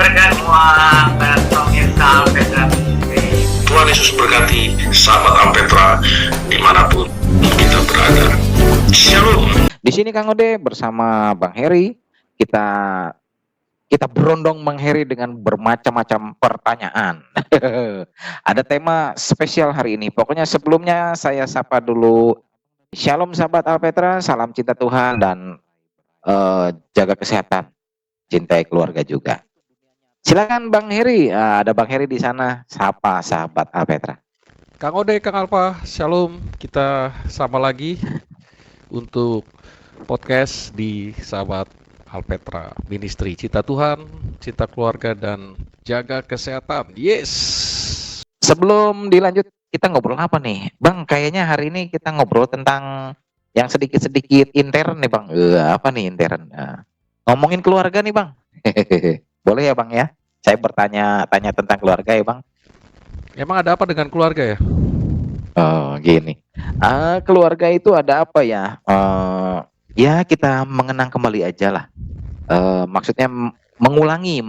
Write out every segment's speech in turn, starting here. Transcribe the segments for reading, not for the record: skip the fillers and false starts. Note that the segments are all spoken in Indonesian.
memberkati semua dan pemirsa Alpetra TV. Tuhan Yesus berkati sahabat Alpetra dimanapun kita berada. Shalom. Di sini Kang Ode bersama Bang Heri, kita berondong Bang Heri dengan bermacam-macam pertanyaan. Ada tema spesial hari ini. Pokoknya sebelumnya saya sapa dulu. Shalom sahabat Alpetra, salam cinta Tuhan dan jaga kesehatan, cintai keluarga juga. Silakan Bang Heri, ada Bang Heri di sana, sapa sahabat Alpetra. Kang Ode, Kang Alfa, shalom. Kita sama lagi untuk podcast di sahabat Alpetra Ministry. Cinta Tuhan, cinta keluarga, dan jaga kesehatan. Yes. Sebelum dilanjut, kita ngobrol apa nih? Bang, kayaknya hari ini kita ngobrol tentang yang sedikit-sedikit intern nih Bang. Apa nih intern? Ngomongin keluarga nih Bang. Boleh ya Bang ya? Saya bertanya tentang keluarga ya Bang. Emang ada apa dengan keluarga ya? Oh gini, keluarga itu ada apa ya? Ya kita mengenang kembali aja lah. Maksudnya mengulangi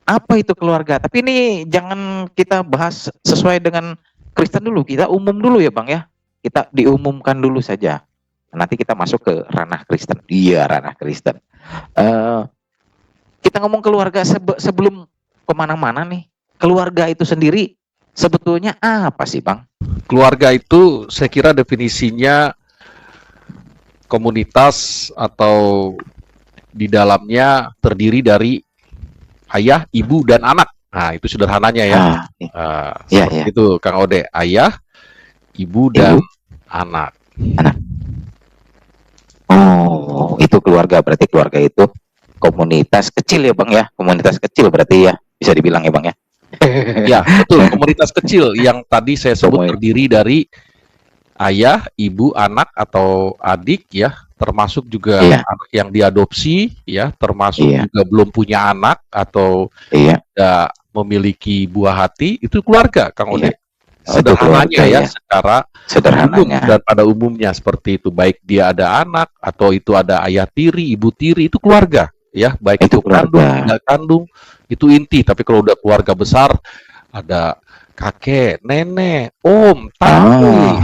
apa itu keluarga. Tapi ini jangan kita bahas sesuai dengan Kristen dulu, kita umum dulu ya Bang ya. Kita diumumkan dulu saja. Nanti kita masuk ke ranah Kristen. Iya, ranah Kristen. Kita ngomong keluarga sebelum kemana-mana nih. Keluarga itu sendiri sebetulnya apa sih Bang? Keluarga itu saya kira definisinya komunitas atau di dalamnya terdiri dari ayah, ibu, dan anak. Nah, itu sederhananya ya. Seperti itu, Kang Ode. Ayah, ibu, dan anak. Oh, itu keluarga. Berarti keluarga itu komunitas kecil ya Bang ya. Komunitas kecil berarti ya. Bisa dibilang ya Bang ya. Ya, betul. Komunitas kecil yang tadi saya sebut terdiri dari ayah, ibu, anak atau adik ya, termasuk juga anak yang diadopsi ya, termasuk juga belum punya anak atau tidak memiliki buah hati, itu keluarga Kang Ode. Sederhananya ya, secara umum dan pada umumnya seperti itu. Baik dia ada anak atau itu ada ayah tiri, ibu tiri, itu keluarga ya, baik itu kandung, tidak kandung, itu inti. Tapi kalau udah keluarga besar, ada kakek, nenek, om, tante,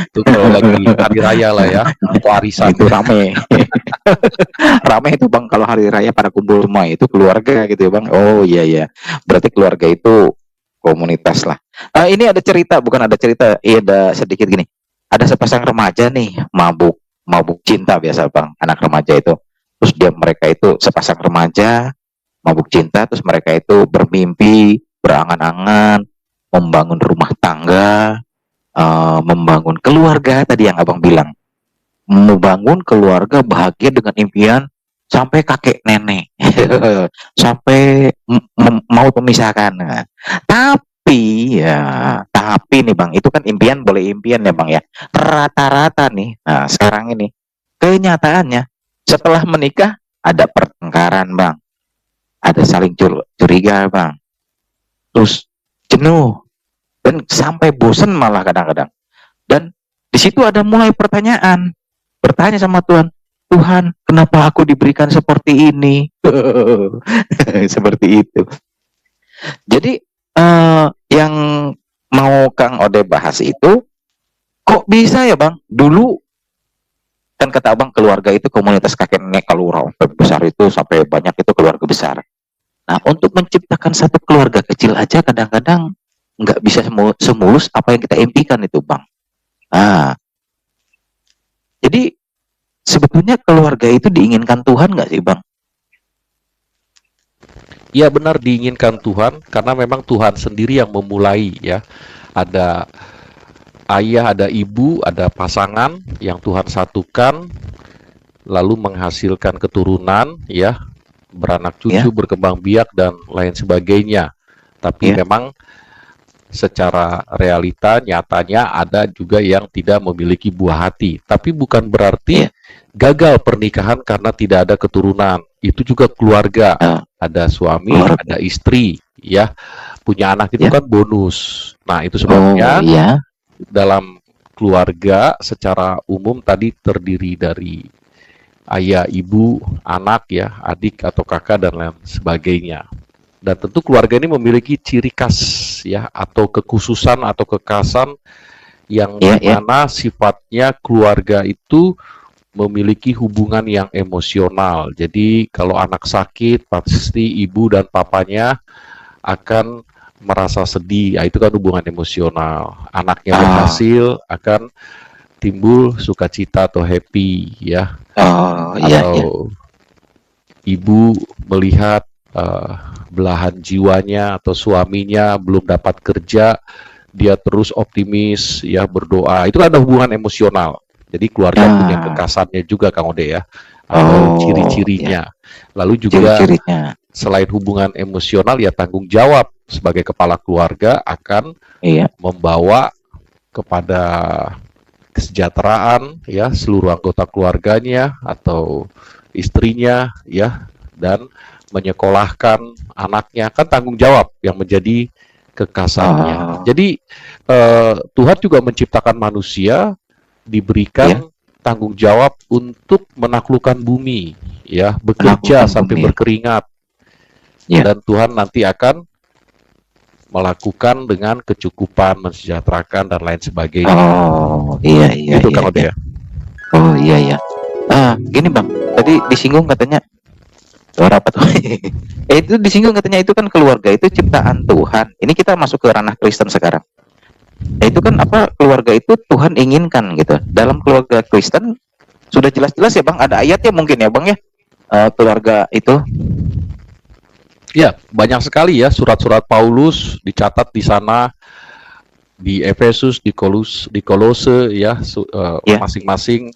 itu kalau lagi hari raya lah ya, atau arisan itu rame. Rame itu Bang, kalau hari raya pada kumpul semua itu keluarga gitu ya Bang. Oh iya, berarti keluarga itu komunitas lah. Ini ada cerita, bukan ada cerita, ada sedikit gini. Ada sepasang remaja nih, mabuk cinta biasa Bang, anak remaja itu. Terus mereka itu sepasang remaja mabuk cinta, terus mereka itu bermimpi, berangan-angan membangun rumah tangga, membangun keluarga tadi yang Abang bilang, membangun keluarga bahagia dengan impian sampai kakek nenek, sampai mau memisahkan. Nah, tapi nih Bang, itu kan impian, boleh impian ya Bang ya. Rata-rata nih, nah sekarang ini kenyataannya setelah menikah ada pertengkaran Bang. Ada saling curiga Bang, terus jenuh dan sampai bosan malah kadang-kadang. Dan di situ ada mulai bertanya sama Tuhan, kenapa aku diberikan seperti ini? Seperti itu. Jadi yang mau Kang Ode bahas itu, kok bisa ya Bang? Dulu kan kata Abang keluarga itu komunitas kakek nenek, kalau sampai besar itu sampai banyak itu keluarga besar. Nah, untuk menciptakan satu keluarga kecil aja kadang-kadang nggak bisa semulus apa yang kita impikan itu Bang. Nah, jadi sebetulnya keluarga itu diinginkan Tuhan nggak sih Bang? Ya benar, diinginkan Tuhan, karena memang Tuhan sendiri yang memulai ya. Ada ayah, ada ibu, ada pasangan yang Tuhan satukan, lalu menghasilkan keturunan ya, beranak cucu, berkembang biak, dan lain sebagainya. Tapi memang secara realita nyatanya ada juga yang tidak memiliki buah hati. Tapi bukan berarti gagal pernikahan karena tidak ada keturunan. Itu juga keluarga. Ada suami, ada istri, ya. Punya anak itu kan bonus. Nah, itu sebabnya dalam keluarga secara umum tadi terdiri dari ayah, ibu, anak ya, adik atau kakak dan lain sebagainya. Dan tentu keluarga ini memiliki ciri khas ya atau kekhususan atau kekhasan yang Ya, ya. dimana sifatnya keluarga itu memiliki hubungan yang emosional. Jadi kalau anak sakit pasti ibu dan papanya akan merasa sedih. Ya, itu kan hubungan emosional. Anaknya berhasil akan timbul sukacita atau happy ya. Oh, iya, iya. Atau ibu melihat belahan jiwanya atau suaminya belum dapat kerja, dia terus optimis ya berdoa. Itu kan ada hubungan emosional. Jadi keluarga punya kekhasannya juga Kang Ode ya, atau ciri-cirinya. Lalu juga Ciri-cirinya. selain hubungan emosional ya tanggung jawab sebagai kepala keluarga akan Iya. membawa kepada kesejahteraan ya seluruh anggota keluarganya atau istrinya ya, dan menyekolahkan anaknya, kan tanggung jawab yang menjadi kekhasannya. Jadi Tuhan juga menciptakan manusia diberikan tanggung jawab untuk menaklukkan bumi ya, bekerja sampai berkeringat. Dan Tuhan nanti akan melakukan dengan kecukupan, mensejahterakan dan lain sebagainya. Oh, iya, iya. Itu iya, Kang Ode iya. ya. Oh, iya, iya. Gini Bang, tadi disinggung katanya suara apa tuh? Itu disinggung katanya itu kan keluarga itu ciptaan Tuhan. Ini kita masuk ke ranah Kristen sekarang. Itu kan apa, keluarga itu Tuhan inginkan gitu. Dalam keluarga Kristen sudah jelas-jelas ya Bang, ada ayatnya mungkin ya Bang ya. Keluarga itu. Ya, banyak sekali ya surat-surat Paulus dicatat di sana, di Efesus, di Kolose ya, masing-masing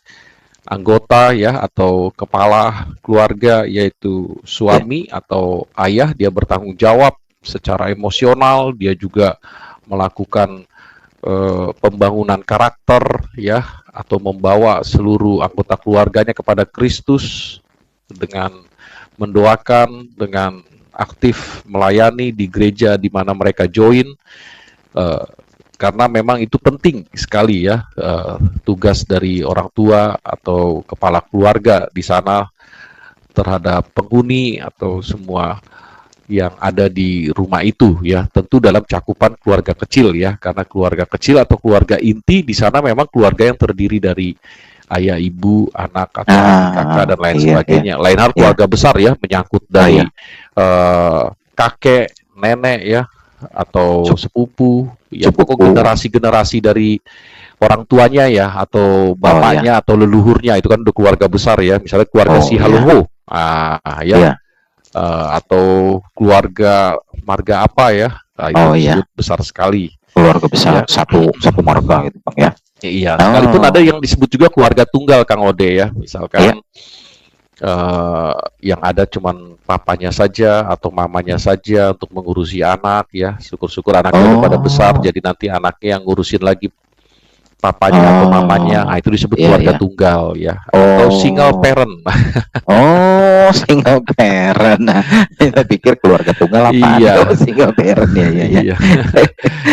anggota ya atau kepala keluarga yaitu suami atau ayah, dia bertanggung jawab secara emosional, dia juga melakukan pembangunan karakter ya, atau membawa seluruh anggota keluarganya kepada Kristus dengan mendoakan, dengan aktif melayani di gereja di mana mereka join, karena memang itu penting sekali ya, tugas dari orang tua atau kepala keluarga di sana terhadap penghuni atau semua yang ada di rumah itu ya, tentu dalam cakupan keluarga kecil ya, karena keluarga kecil atau keluarga inti di sana memang keluarga yang terdiri dari ayah, ibu, anak, atau kakak dan lain sebagainya. Lain hal keluarga besar ya, menyangkut dari kakek, nenek ya, atau sepupu, ya pokok generasi-generasi dari orang tuanya ya, atau bapaknya atau leluhurnya, itu kan udah keluarga besar ya. Misalnya keluarga si Haloho, atau keluarga marga apa ya, itu disebut besar sekali. Keluarga besar ya. satu marga gitu Bang ya. Iya, sekalipun ada yang disebut juga keluarga tunggal Kang Ode ya, misalkan yang ada cuman papanya saja atau mamanya saja untuk mengurusi anak ya, syukur-syukur anaknya pada besar, jadi nanti anaknya yang ngurusin lagi papanya atau mamanya, nah itu disebut keluarga tunggal ya, atau single parent. Single parent. Kita pikir keluarga tunggal apa? Single parent ya.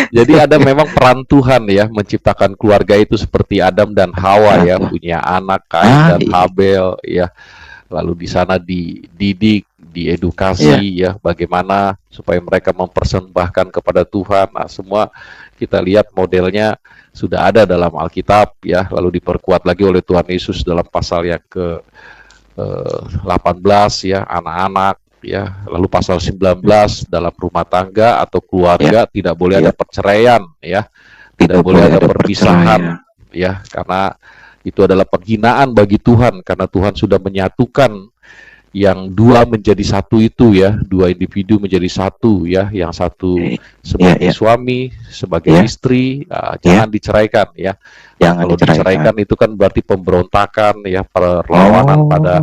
Jadi ada memang peran Tuhan ya menciptakan keluarga itu seperti Adam dan Hawa ya, punya anak Kain dan Habel ya. Lalu di sana dididik, diedukasi ya, bagaimana supaya mereka mempersembahkan kepada Tuhan. Nah, semua kita lihat modelnya sudah ada dalam Alkitab ya, lalu diperkuat lagi oleh Tuhan Yesus dalam pasal yang ke 18 ya, anak-anak ya, lalu pasal 19 dalam rumah tangga atau keluarga tidak boleh ada perceraian ya, tidak boleh ada perpisahan ya, karena itu adalah penghinaan bagi Tuhan, karena Tuhan sudah menyatukan yang dua menjadi satu itu ya, dua individu menjadi satu ya, yang satu sebagai suami, sebagai istri, jangan diceraikan ya. Kalau diceraikan itu kan berarti pemberontakan ya, perlawanan pada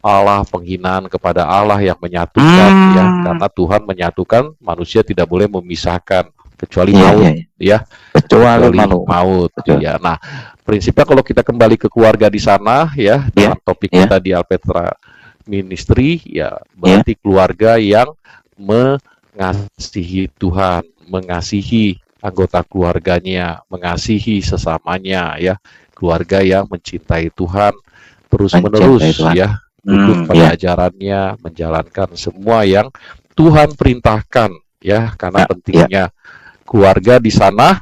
Allah, penghinaan kepada Allah yang menyatukan ya, karena Tuhan menyatukan, manusia tidak boleh memisahkan kecuali maut ya, kecuali maut ya. Nah, prinsipnya kalau kita kembali ke keluarga di sana ya, dalam topik kita di Alpetra Ministry ya, berarti keluarga yang mengasihi Tuhan, mengasihi anggota keluarganya, mengasihi sesamanya ya, keluarga yang mencintai Tuhan terus-menerus Mencintai Tuhan. ya, tunduk pada Ya, ajarannya, menjalankan semua yang Tuhan perintahkan ya, karena ya, ya, pentingnya keluarga di sana.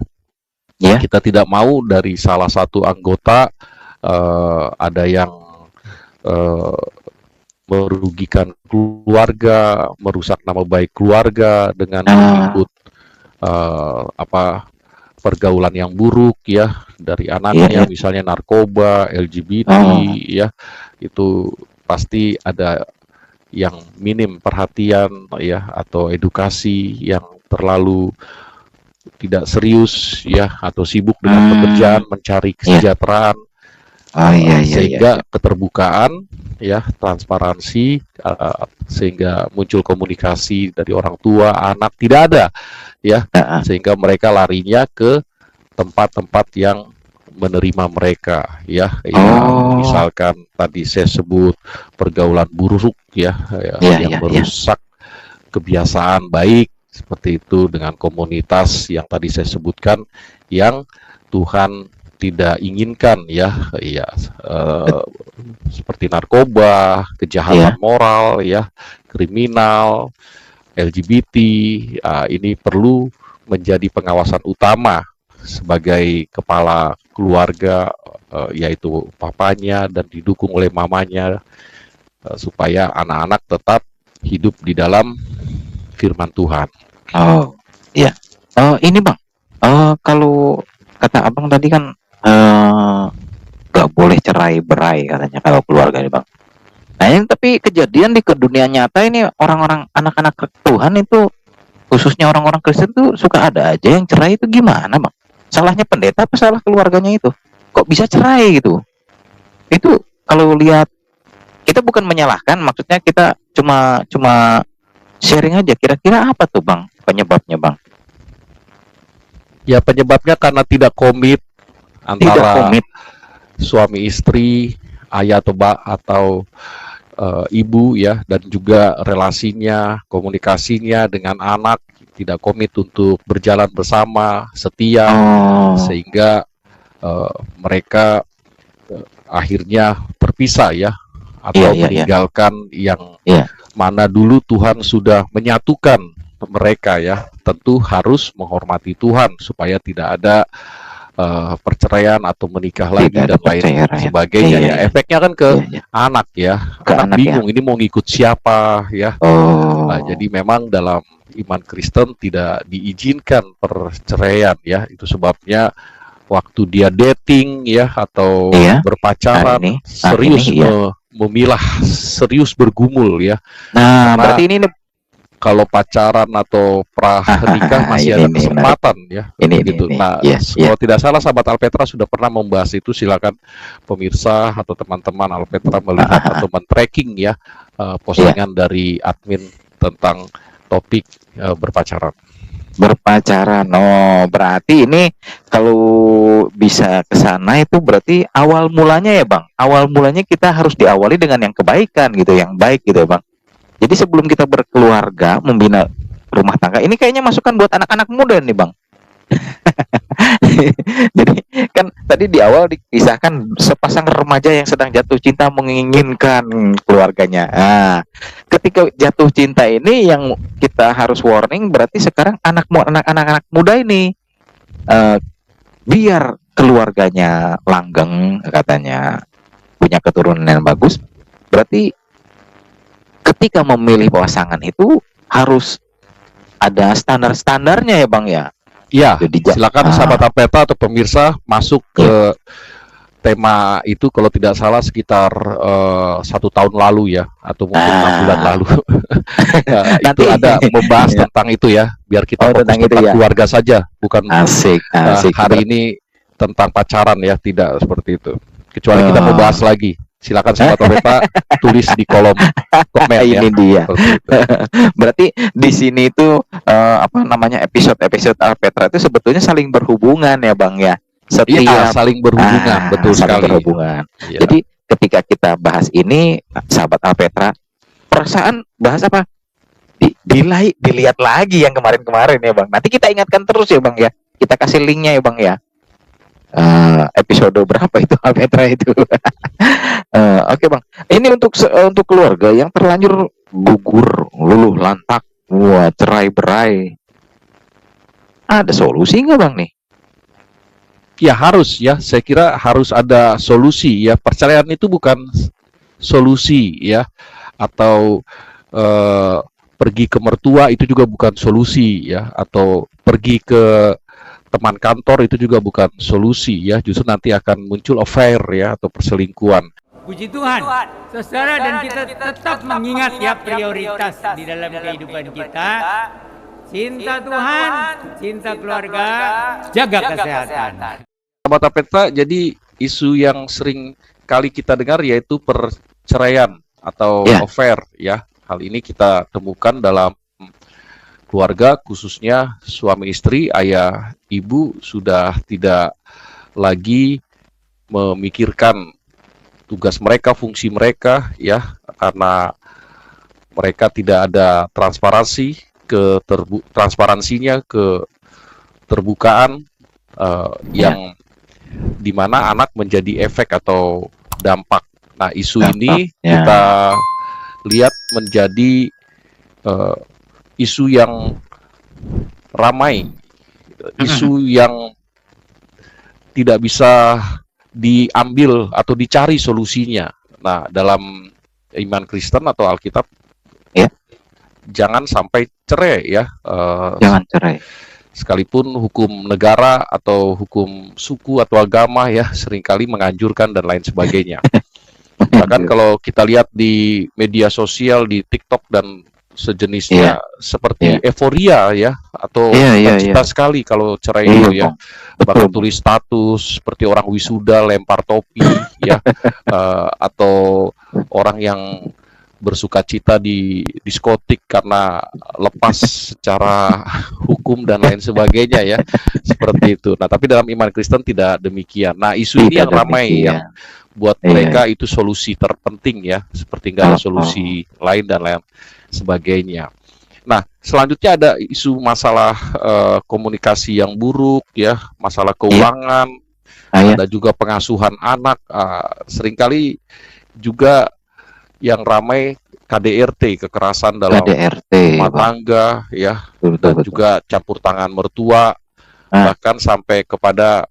ya. Kita tidak mau dari salah satu anggota ada yang eh, merugikan keluarga, merusak nama baik keluarga dengan Nah, mengikut pergaulan yang buruk ya dari iya, anaknya, iya. misalnya narkoba, LGBT Oh, ya, itu pasti ada yang minim perhatian ya, atau edukasi yang terlalu tidak serius ya, atau sibuk dengan pekerjaan, mencari iya. kesejahteraan, Oh, iya, iya, iya, sehingga iya. keterbukaan ya, transparansi, sehingga muncul komunikasi dari orang tua, anak tidak ada ya, Heeh. sehingga mereka larinya ke tempat-tempat yang menerima mereka ya, Oh, misalkan tadi saya sebut pergaulan buruk ya, iya, yang iya, iya. merusak kebiasaan baik seperti itu, dengan komunitas yang tadi saya sebutkan yang Tuhan tidak inginkan ya, seperti narkoba, Iya, kejahatan moral ya, kriminal, LGBT, ini perlu menjadi pengawasan utama sebagai kepala keluarga, yaitu papanya dan didukung oleh mamanya, supaya anak-anak tetap hidup di dalam firman Tuhan. oh, iya. Ini Bang, kalau kata Abang tadi kan nggak boleh cerai berai katanya kalau keluarga nih Bang. Nah ini tapi kejadian di dunia nyata ini orang-orang anak-anak Tuhan itu, khususnya orang-orang Kristen tuh suka ada aja yang cerai. Itu gimana Bang? Salahnya pendeta apa salah keluarganya itu? Kok bisa cerai gitu? Itu kalau lihat, kita bukan menyalahkan, maksudnya kita cuma cuma sharing aja. Kira-kira apa tuh Bang penyebabnya Bang? Ya, penyebabnya karena tidak komit Tidak antara komit. suami istri, ayah atau ibu ya, dan juga relasinya, komunikasinya dengan anak, tidak komit untuk berjalan bersama, setia, Oh, sehingga mereka akhirnya terpisah ya, iya, atau iya, iya, meninggalkan yang iya. mana dulu Tuhan sudah menyatukan mereka ya. Tentu harus menghormati Tuhan supaya tidak ada perceraian atau menikah lagi Tidak ada dan lain perceraian. sebagainya Iya, ya. iya, Efeknya kan ke iya, iya. anak ya. Ke Anak anak ya. bingung ini mau ngikut siapa ya. Oh, Jadi memang dalam iman Kristen tidak diizinkan perceraian ya. Itu sebabnya waktu dia dating ya, atau iya. berpacaran, Ini, serius iya. memilah, serius bergumul ya. Nah, Karena berarti ini nih, kalau pacaran atau pranikah masih ada ini menarik. kesempatan ya, Ini, gitu. ini. Nah, Yes, kalau tidak salah sahabat Alpetra sudah pernah membahas itu. Silakan pemirsa atau teman-teman Alpetra melihat atau men-tracking ya postingan dari admin tentang topik berpacaran. Berpacaran. Oh, berarti ini kalau bisa ke sana itu berarti awal mulanya ya Bang. Awal mulanya kita harus diawali dengan yang kebaikan gitu, yang baik gitu ya Bang. Jadi sebelum kita berkeluarga, membina rumah tangga, ini kayaknya masukan buat anak-anak muda nih Bang. Jadi kan tadi di awal dikisahkan sepasang remaja yang sedang jatuh cinta menginginkan keluarganya. Nah, ketika jatuh cinta ini yang kita harus warning, berarti sekarang anak-anak muda ini biar keluarganya langgeng katanya, punya keturunan yang bagus, berarti ketika memilih pasangan itu harus ada standar-standarnya ya Bang ya. Ya, Jadi silakan sahabat Alpetra atau pemirsa masuk ke tema itu. Kalau tidak salah sekitar 1 tahun lalu ya, atau mungkin 6 bulan lalu. Itu ada membahas tentang itu ya, biar kita fokus tentang itu ya. keluarga saja, bukan Asik. hari ini tentang pacaran ya, tidak seperti itu. Kecuali kita mau bahas lagi, silakan sahabat Alpetra tulis di kolom komen ya. Ini dia. Seperti itu. Berarti di sini itu episode Alpetra itu sebetulnya saling berhubungan ya Bang ya. Iya, saling berhubungan, betul saling sekali. berhubungan. Ya. Jadi ketika kita bahas ini, sahabat Alpetra, perasaan bahas apa? Dilihat lagi yang kemarin-kemarin ya Bang. Nanti kita ingatkan terus ya Bang ya. Kita kasih linknya ya Bang ya. episode berapa itu Petra itu. Oke Bang, ini untuk keluarga yang terlanjur gugur, luluh lantak, wah cerai berai, ada solusi nggak Bang nih? Ya harus ya, saya kira harus ada solusi ya. Perceraian itu bukan solusi ya, atau pergi ke mertua itu juga bukan solusi ya, atau pergi ke teman kantor itu juga bukan solusi ya. Justru nanti akan muncul affair ya, atau perselingkuhan. Puji Tuhan, saudara, dan kita tetap mengingat ya prioritas di dalam kehidupan kita. Cinta Tuhan, cinta keluarga, jaga kesehatan. Sahabat Petra, jadi isu yang sering kali kita dengar yaitu perceraian atau affair ya. Hal ini kita temukan dalam keluarga, khususnya suami istri, ayah ibu sudah tidak lagi memikirkan tugas mereka, fungsi mereka ya, karena mereka tidak ada transparansinya, keterbukaan yang dimana anak menjadi efek atau dampak. Nah, isu ini kita lihat menjadi isu yang ramai, isu yang tidak bisa diambil atau dicari solusinya. Nah, dalam iman Kristen atau Alkitab, jangan sampai cerai ya. Jangan cerai. Sekalipun hukum negara atau hukum suku atau agama ya seringkali menganjurkan dan lain sebagainya. Bahkan kalau kita lihat di media sosial, di TikTok dan sejenisnya, seperti euforia ya, atau cita sekali kalau cerai itu ya. Bahkan tulis status seperti orang wisuda lempar topi ya, atau orang yang bersuka cita di diskotik karena lepas secara hukum dan lain sebagainya ya, seperti itu. Nah, tapi dalam iman Kristen tidak demikian. Nah, isu ini yang ramai yang buat mereka itu solusi terpenting ya, seperti nggak ada solusi lain dan lain sebagainya. Nah, selanjutnya ada isu masalah komunikasi yang buruk ya, masalah keuangan, ada juga pengasuhan anak, seringkali juga yang ramai KDRT, kekerasan dalam rumah tangga ya, dan juga campur tangan mertua, bahkan sampai kepada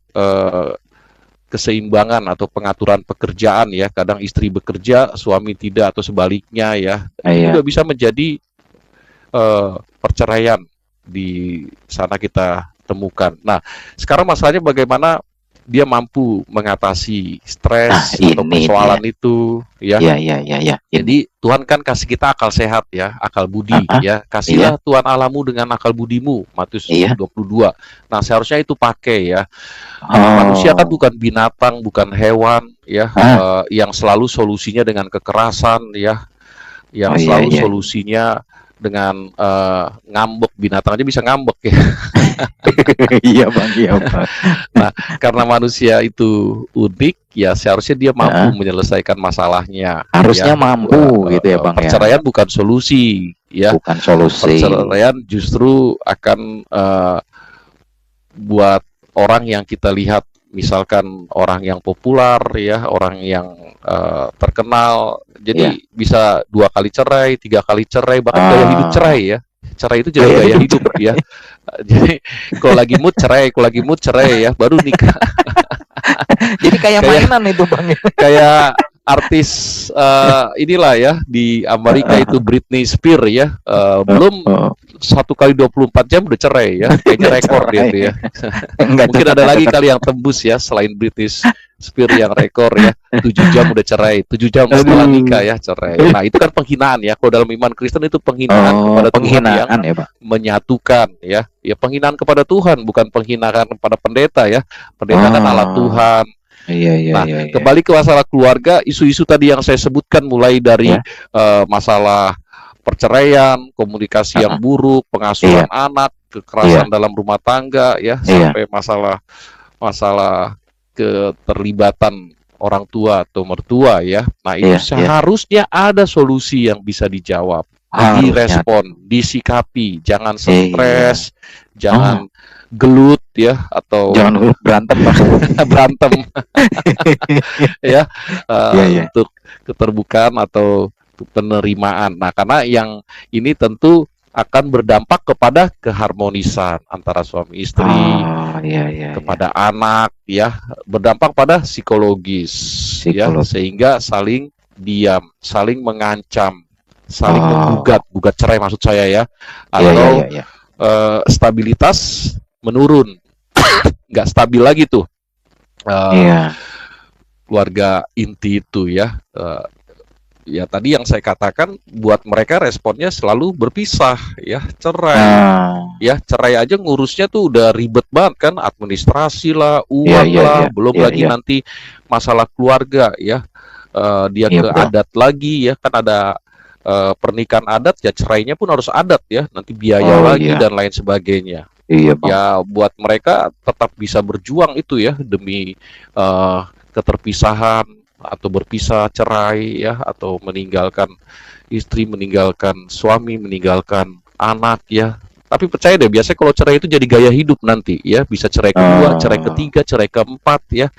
keseimbangan atau pengaturan pekerjaan ya. Kadang istri bekerja, suami tidak, atau sebaliknya ya. Itu juga bisa menjadi perceraian di sana kita temukan. Nah, sekarang masalahnya bagaimana dia mampu mengatasi stres atau persoalan itu ya. Jadi Tuhan kan kasih kita akal sehat ya, akal budi ya. Kasihlah Tuhan Allahmu dengan akal budimu, Matius 22. Nah, seharusnya itu pakai ya. Manusia kan bukan binatang, bukan hewan ya, yang selalu solusinya dengan kekerasan ya, yang selalu solusinya dengan ngambek. Binatang aja bisa ngambek ya. Iya Bang. Nah, karena manusia itu unik ya, seharusnya dia mampu menyelesaikan masalahnya. Harusnya mampu gitu ya Bang. Perceraian bukan solusi ya. Bukan solusi. Perceraian justru akan buat orang yang kita lihat, misalkan orang yang populer ya, orang yang terkenal, jadi bisa 2 kali cerai, 3 kali cerai, bahkan gaya hidup cerai ya. Cerai itu jadi gaya hidup ya. Jadi kalau lagi mood cerai ya, baru nikah. Jadi kayak mainan itu Bang. Kayak artis inilah ya di Amerika itu Britney Spears ya, belum 1 kali 24 jam udah cerai ya, kayaknya rekor dia tuh ya. Mungkin ada lagi kali yang tembus ya selain Britney Spears yang rekor ya, 7 jam udah cerai, 7 jam setelah nikah ya cerai. Nah, itu kan penghinaan ya. Kalau dalam iman Kristen itu penghinaan kepada Tuhan yang ya, Pak. Menyatukan ya. Ya, penghinaan kepada Tuhan, bukan penghinaan kepada pendeta ya. Pendeta kan Allah Tuhan. Nah, kembali ke masalah keluarga, isu-isu tadi yang saya sebutkan, mulai dari masalah perceraian, komunikasi yang buruk, pengasuhan anak, kekerasan dalam rumah tangga ya, sampai masalah keterlibatan orang tua atau mertua ya. Nah, itu seharusnya ada solusi yang bisa dijawab Harusnya. direspon, disikapi, jangan Iya. stres, jangan gelut ya, atau Jangan berantem Bang. berantem ya, Iya, iya. untuk keterbukaan atau penerimaan. Nah, karena yang ini tentu akan berdampak kepada keharmonisan antara suami istri, Oh, iya, iya. kepada anak ya, berdampak pada psikologis ya, Psikologis. sehingga saling diam, saling mengancam, saling Oh. gugat cerai maksud saya ya, Iya, atau iya, iya. stabilitas menurun, nggak stabil lagi tuh Iya. keluarga inti itu ya. Ya tadi yang saya katakan, buat mereka responnya selalu berpisah ya, cerai. Ah, Ya, cerai aja ngurusnya tuh udah ribet banget kan, administrasi lah, Iya, uang iya, lah, iya. belum Iya, lagi iya. nanti masalah keluarga ya. Dia Iya, ke betul. adat lagi ya, kan ada pernikahan adat ya, cerainya pun harus adat ya, nanti biaya Oh, lagi iya. dan lain sebagainya. Iya, Bang. Ya buat mereka tetap bisa berjuang itu ya, demi keterpisahan atau berpisah, cerai ya, atau meninggalkan istri, meninggalkan suami, meninggalkan anak ya. Tapi percaya deh, biasanya kalau cerai itu jadi gaya hidup nanti ya, bisa cerai kedua, cerai ketiga, cerai keempat ya,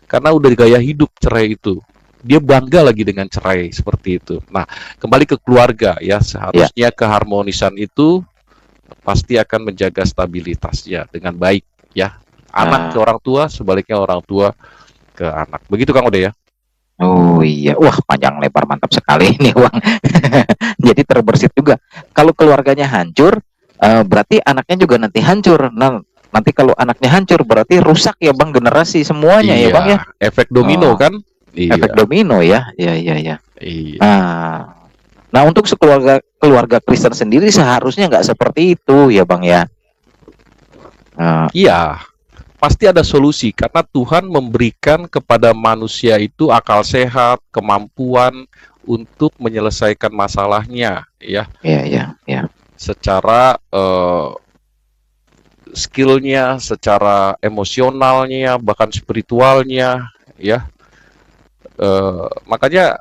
karena udah gaya hidup cerai itu. Dia bangga lagi dengan cerai seperti itu. Nah, kembali ke keluarga ya, seharusnya keharmonisan itu pasti akan menjaga stabilitasnya dengan baik ya. Anak ke orang tua, sebaliknya orang tua ke anak. Begitu Kang Ode ya. Oh iya, wah panjang lebar mantap sekali ini Bang. Jadi terbersit juga. Kalau keluarganya hancur, berarti anaknya juga nanti hancur. Nah, nanti kalau anaknya hancur berarti rusak ya Bang generasi semuanya ya Bang ya. Efek domino Oh. kan? Iya. Efek domino ya. Iya, iya, iya. Iya. Nah untuk keluarga Kristen sendiri seharusnya nggak seperti itu ya Bang ya. Iya, pasti ada solusi karena Tuhan memberikan kepada manusia itu akal sehat, kemampuan untuk menyelesaikan masalahnya, ya, Iya, iya, iya. secara skillnya, secara emosionalnya, bahkan spiritualnya, ya. Makanya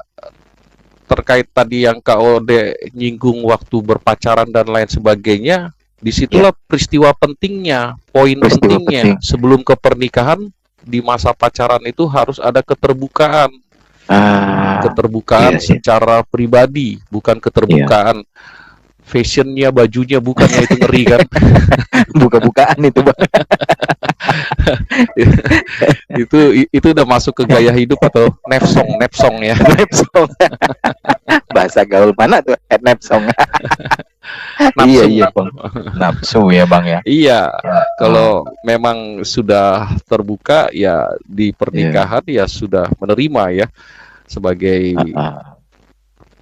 terkait tadi yang Kak Ode nyinggung waktu berpacaran dan lain sebagainya, disitulah peristiwa pentingnya, poin Peristiwa pentingnya. penting. Sebelum ke pernikahan, di masa pacaran itu harus ada keterbukaan, Iya, iya. secara pribadi, bukan keterbukaan fashionnya, bajunya, bukannya itu ngeri kan. Buka-bukaan itu Bang. itu udah masuk ke gaya hidup atau nepsong ya. Nepsong. Bahasa gaul mana tuh? Nepsong. Nafsu. Iya, iya Bang. Nafsu ya Bang ya. Iya, kalau memang sudah terbuka ya di pernikahan ya sudah menerima ya sebagai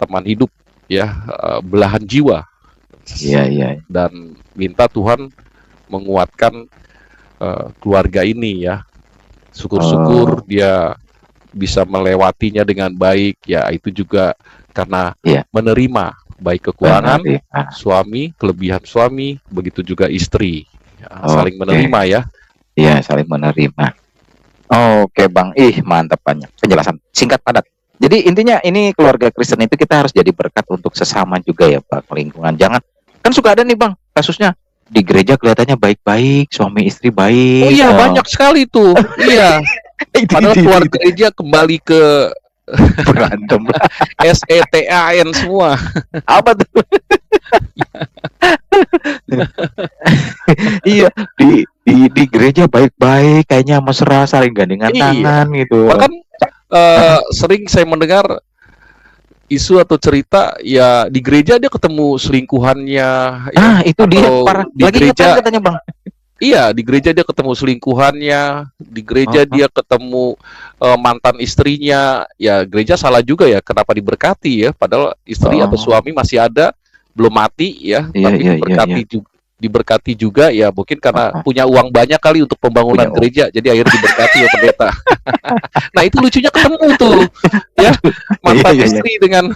teman hidup ya, belahan jiwa. Iya, iya. Dan minta Tuhan menguatkan keluarga ini ya. Syukur-syukur dia bisa melewatinya dengan baik ya, itu juga karena menerima baik kekurangan suami, kelebihan suami, begitu juga istri. Saling menerima ya. Iya, saling menerima. Oke Bang, mantap banyak penjelasan singkat padat. Jadi intinya ini keluarga Kristen itu kita harus jadi berkat untuk sesama juga ya Bang, lingkungan. Jangan, kan suka ada nih Bang kasusnya di gereja kelihatannya baik-baik, suami istri baik. Oh iya, banyak sekali tuh. Iya. Padahal keluar gereja kembali ke berantem. SETAN semua. Apa tuh? Iya, di gereja baik-baik, kayaknya mesra, saling gandengan tangan gitu. Bahkan sering saya mendengar isu atau cerita ya di gereja dia ketemu selingkuhannya. Itu dia parah. Di Lagi gereja katanya Bang. Iya, di gereja dia ketemu selingkuhannya, di gereja dia ketemu mantan istrinya. Ya gereja salah juga ya, kenapa diberkati ya? Padahal istri atau suami masih ada, belum mati ya, tapi diberkati juga ya, mungkin karena punya uang banyak kali untuk pembangunan gereja, jadi akhirnya diberkati ya pendeta. Nah itu lucunya ketemu tuh, ya mantan istri dengan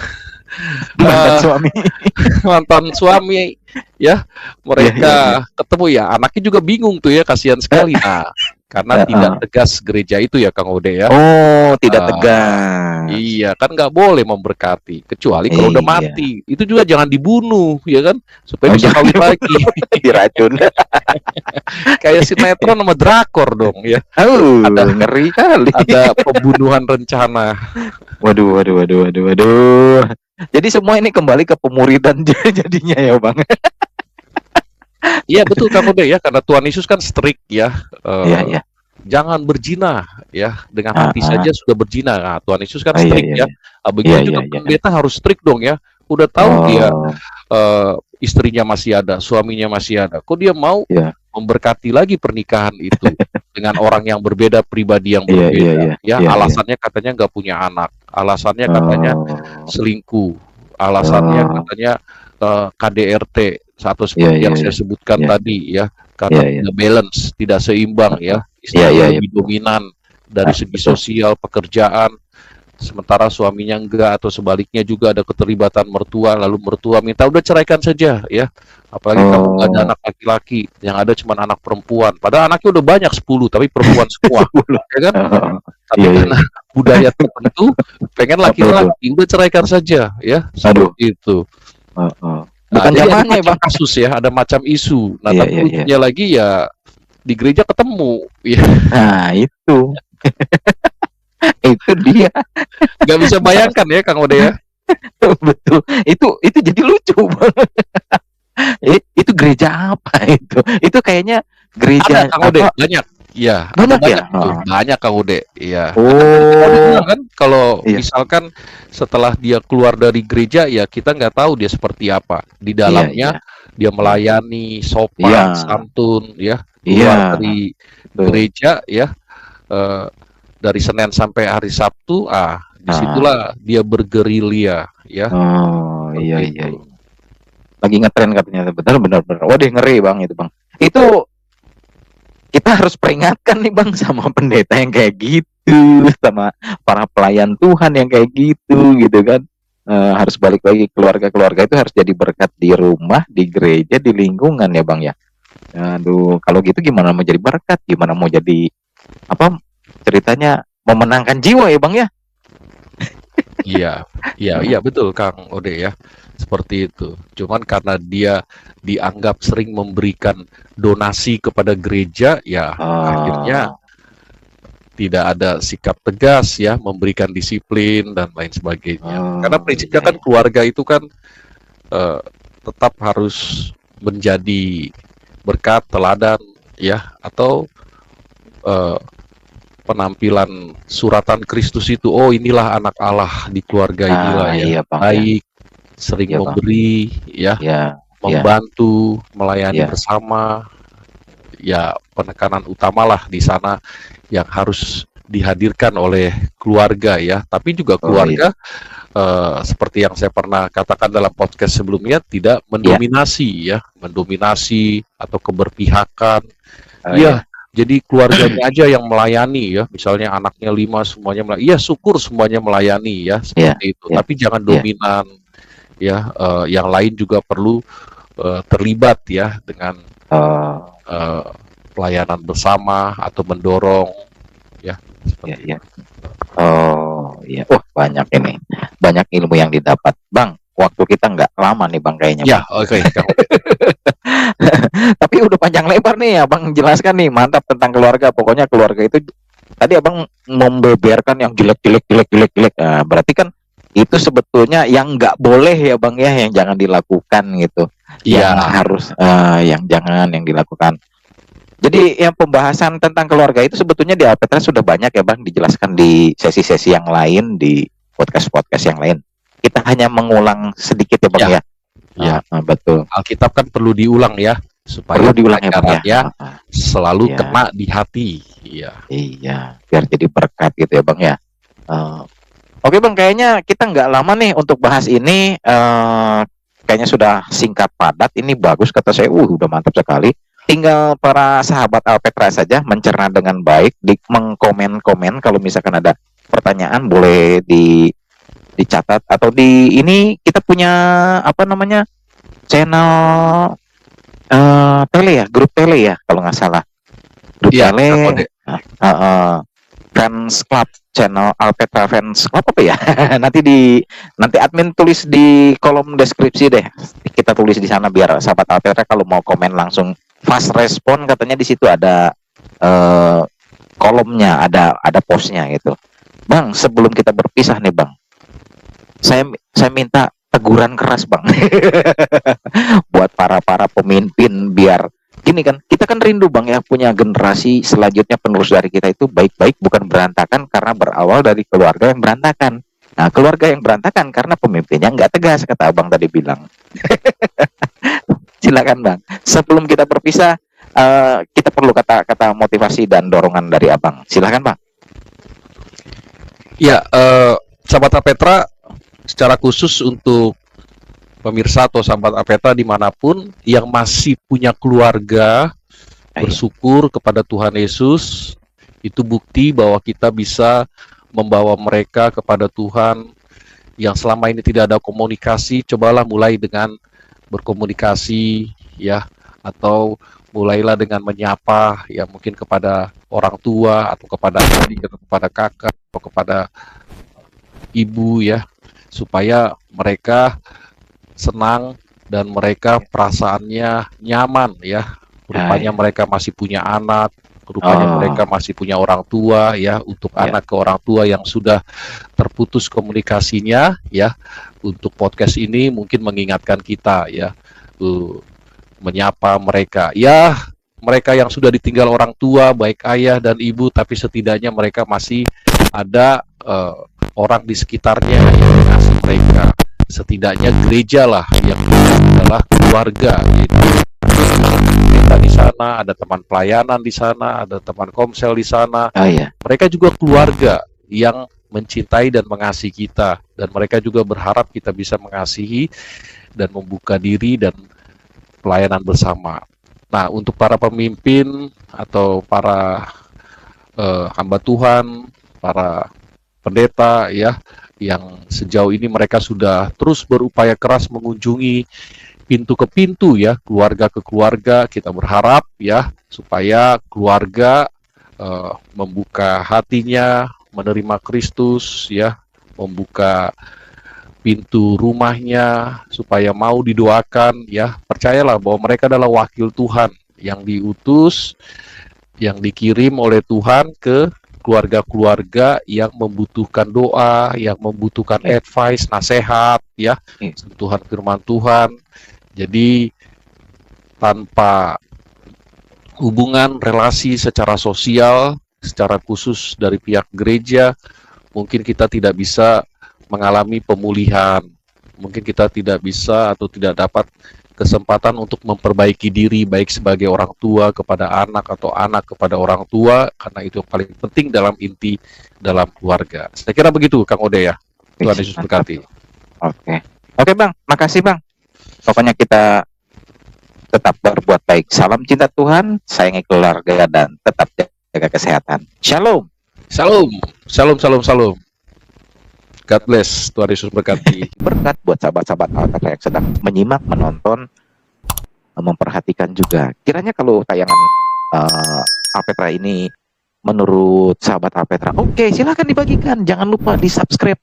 mantan suami ya, mereka ketemu ya, anaknya juga bingung tuh ya, kasihan sekali. Nah Karena tidak tegas gereja itu ya Kang Ode ya. Oh, tidak Ah, tegas. Iya, kan nggak boleh memberkati, kecuali kalau udah Iya. mati. Itu juga jangan dibunuh, ya kan? Supaya Oh, bisa jangan kawin lagi. diracun. Kayak sinetron sama drakor dong ya. Ada- Ngeri kali. Ada pembunuhan rencana. Waduh, waduh, waduh, waduh, waduh. Jadi semua ini kembali ke pemuridan jadinya ya, Bang. Iya betul Kang Ode ya, karena Tuhan Yesus kan strict ya. Iya, iya. Jangan berzina ya, dengan Ah, hati ah. saja sudah berzina. Nah, Tuhan Yesus kan Oh, iya, strict iya, ya. Begitu Iya, juga iya, iya. pendeta harus strict dong ya. Udah tahu dia Oh, istrinya masih ada, suaminya masih ada. Kok dia mau Iya. memberkati lagi pernikahan itu dengan orang yang berbeda, pribadi yang Iya, iya, berbeda? iya. Ya, Iya, alasannya katanya nggak punya anak, alasannya katanya Oh, selingkuh, alasannya Oh. katanya KDRT atau Iya, seperti iya, yang saya iya. sebutkan Iya. tadi ya, karena Iya, iya. tidak balance, tidak seimbang ya, Iya, istrinya iya, iya. lebih dominan dari segi betul. sosial, pekerjaan, sementara suaminya enggak, atau sebaliknya juga ada keterlibatan mertua, lalu mertua minta udah ceraikan saja ya, apalagi kamu nggak ada Oh. anak laki-laki, yang ada cuma anak perempuan, padahal anaknya udah banyak 10 tapi perempuan semua ya kan, Oh, tapi iya, iya. karena budaya tertentu pengen laki-laki, udah ceraikan saja ya, Aduh. seperti itu. Oh, oh. Nah, Bukan jadi ada zamannya, macam Bang. kasus ya, ada macam isu. Nah, Iya, tapi iya, iya. lucunya lagi ya di gereja ketemu, ya Nah, itu. Itu dia. nggak bisa bayangkan ya Kang Ode ya. Betul. Itu jadi lucu, Bang. Itu gereja apa itu? Itu kayaknya gereja Ada Kang Ode, apa? banyak. Iya, Banyak ada ya? tuh, Oh. banyak Kang Ode. Iya. Oh. Ode bilang kan kalau Iya. misalkan setelah dia keluar dari gereja ya kita nggak tahu dia seperti apa. Di dalamnya dia melayani, sopan, Iya. santun ya. Iya. Keluar dari Betul. gereja ya. Dari Senin sampai hari Sabtu, disitulah dia bergerilya ya. Oh, Seperti iya, itu. iya. Lagi ngetren katanya. Benar. Waduh, ngeri, Bang, itu, Bang. Itu kita harus peringatkan nih, Bang, sama pendeta yang kayak gitu, sama para pelayan Tuhan yang kayak gitu kan. Harus balik lagi, keluarga-keluarga itu harus jadi berkat di rumah, di gereja, di lingkungan ya, Bang ya. Aduh, kalau gitu gimana mau jadi berkat? Gimana mau jadi apa? Ceritanya memenangkan jiwa ya, Bang ya. Iya betul Kang Ode ya. Seperti itu. Cuman karena dia dianggap sering memberikan donasi kepada gereja, ya akhirnya tidak ada sikap tegas ya, memberikan disiplin dan lain sebagainya. Karena prinsipnya kan keluarga itu kan tetap harus menjadi berkat, teladan ya, atau penampilan suratan Kristus itu, oh inilah anak Allah di keluarga inilah ya, iya, Bang, baik, sering Iya, Bang. memberi ya, membantu, melayani bersama, ya penekanan utamalah di sana yang harus dihadirkan oleh keluarga ya. Tapi juga keluarga seperti yang saya pernah katakan dalam podcast sebelumnya, tidak mendominasi ya, mendominasi atau keberpihakan. Jadi keluarganya aja yang melayani ya, misalnya anaknya 5 semuanya melayani, iya syukur semuanya melayani ya, seperti itu. Tapi jangan dominan ya, yang lain juga perlu terlibat ya dengan pelayanan bersama atau mendorong ya. Seperti itu. Oh iya, wah banyak ini, banyak ilmu yang didapat, Bang. Waktu kita nggak lama nih, Bang, kayaknya. Ya, oke. Tapi udah panjang lebar nih ya, Bang, jelaskan nih, mantap tentang keluarga. Pokoknya keluarga itu tadi Abang membeberkan yang jelek. Nah, berarti kan itu sebetulnya yang nggak boleh ya, Bang ya, yang jangan dilakukan gitu. Iya. Yang harus yang jangan yang dilakukan. Jadi yang pembahasan tentang keluarga itu sebetulnya di Alpetra sudah banyak ya, Bang, dijelaskan di sesi-sesi yang lain, di podcast-podcast yang lain. Kita hanya mengulang sedikit ya, Bang ya. Ya, betul. Alkitab kan perlu diulang ya, supaya Perlu diulang ya, Bang ya. Selalu kena di hati. Iya, biar jadi berkat gitu ya, Bang ya. Oke, Bang, kayaknya kita nggak lama nih untuk bahas ini. Kayaknya sudah singkat padat. Ini bagus kata saya. Udah mantap sekali. Tinggal para sahabat Alpetra saja mencerna dengan baik, mengkomen-komen kalau misalkan ada pertanyaan boleh dicatat, atau di ini kita punya apa namanya, channel tele ya, grup tele ya kalau nggak salah, grup tele. Fans Club, channel Alpetra Fans Club apa ya? Nanti admin tulis di kolom deskripsi deh. Kita tulis di sana biar sahabat Alpetra kalau mau komen langsung fast respon, katanya di situ ada kolomnya, ada postnya gitu. Bang, sebelum kita berpisah nih Bang, saya minta teguran keras Bang buat para pemimpin, biar gini kan, kita kan rindu Bang ya punya generasi selanjutnya penerus dari kita itu baik-baik, bukan berantakan karena berawal dari keluarga yang berantakan. Nah, keluarga yang berantakan karena pemimpinnya nggak tegas, kata Abang tadi bilang. Silakan Bang, sebelum kita berpisah, kita perlu kata-kata motivasi dan dorongan dari Abang. Silakan Bang. Ya, sahabat Apetra, secara khusus untuk pemirsa atau sahabat Apetra dimanapun yang masih punya keluarga, bersyukur kepada Tuhan Yesus. Itu bukti bahwa kita bisa membawa mereka kepada Tuhan. Yang selama ini tidak ada komunikasi, cobalah mulai dengan berkomunikasi ya, atau mulailah dengan menyapa ya, mungkin kepada orang tua atau kepada adik atau kepada kakak atau kepada ibu ya, supaya mereka senang dan mereka perasaannya nyaman ya. Rupanya mereka masih punya anak, rupanya mereka masih punya orang tua ya. Untuk anak ke orang tua yang sudah terputus komunikasinya ya, untuk podcast ini mungkin mengingatkan kita ya, menyapa mereka ya. Mereka yang sudah ditinggal orang tua, baik ayah dan ibu, tapi setidaknya mereka masih ada orang di sekitarnya yang mengasihi mereka. Setidaknya gereja lah yang adalah keluarga gitu. Kita di sana, ada teman pelayanan di sana, ada teman komsel di sana. Mereka juga keluarga yang mencintai dan mengasihi kita, dan mereka juga berharap kita bisa mengasihi dan membuka diri dan pelayanan bersama. Nah, untuk para pemimpin atau para hamba Tuhan, para pendeta ya, yang sejauh ini mereka sudah terus berupaya keras mengunjungi pintu ke pintu ya, keluarga ke keluarga, kita berharap ya supaya keluarga membuka hatinya, menerima Kristus ya, membuka pintu rumahnya supaya mau didoakan ya. Percayalah bahwa mereka adalah wakil Tuhan yang diutus, yang dikirim oleh Tuhan ke keluarga-keluarga yang membutuhkan doa, yang membutuhkan advice, nasihat, ya, sentuhan firman Tuhan. Jadi tanpa hubungan relasi secara sosial, secara khusus dari pihak gereja, mungkin kita tidak bisa mengalami pemulihan. Mungkin kita tidak bisa atau tidak dapat kesempatan untuk memperbaiki diri, baik sebagai orang tua kepada anak atau anak kepada orang tua, karena itu yang paling penting dalam inti dalam keluarga. Saya kira begitu, Kang Ode ya. Tuhan Yesus berkati. Oke Bang, makasih Bang. Pokoknya kita tetap berbuat baik. Salam cinta Tuhan, sayangi keluarga, dan tetap jaga kesehatan. Shalom. Shalom. Shalom, shalom, shalom. God bless. Tuhan Yesus berkati. Berkat buat sahabat-sahabat Alpetra yang sedang menyimak, menonton, memperhatikan juga. Kiranya kalau tayangan Alpetra ini menurut sahabat Alpetra, oke, silahkan dibagikan. Jangan lupa di-subscribe.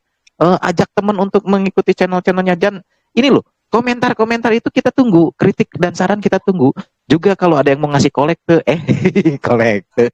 Ajak teman untuk mengikuti channel-channelnya. Dan ini loh, komentar-komentar itu kita tunggu. Kritik dan saran kita tunggu. Juga kalau ada yang mau ngasih kolekte, kolekte.